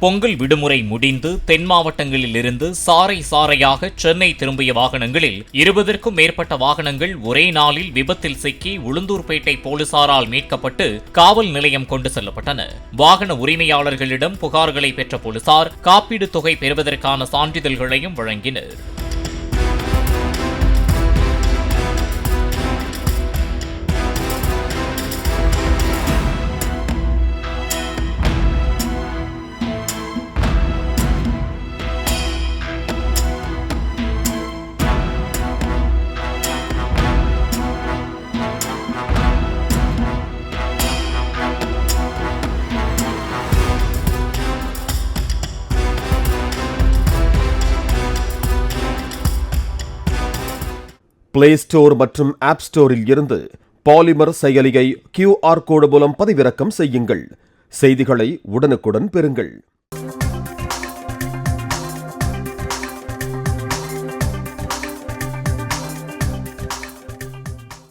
பொங்கல் விடுமுறை முடிந்து தென் மாவட்டங்களில் இருந்து சாறை சாறையாக சென்னை திரும்பிய வாகனங்களில் 20க்கும் மேற்பட்ட வாகனங்கள் ஒரே நாளில் விபத்தில் சிக்கி உளுந்தூர்பேட்டை போலீசாரால் மீட்கப்பட்டு காவல் நிலையம் கொண்டு செல்லப்பட்டன. வாகன உரிமையாளர்களிடம் புகார்களை பெற்ற போலீசார் காப்பீடு தொகை பெறுவதற்கான சான்றிதழ்களையும் வழங்கினர். பிளே ஸ்டோர் மற்றும் ஆப் ஸ்டோரில் இருந்து பாலிமர் செயலியை QR கோடு மூலம் பதிவிறக்கம் செய்யுங்கள். செய்திகளை உடனுக்குடன் பெறுங்கள்.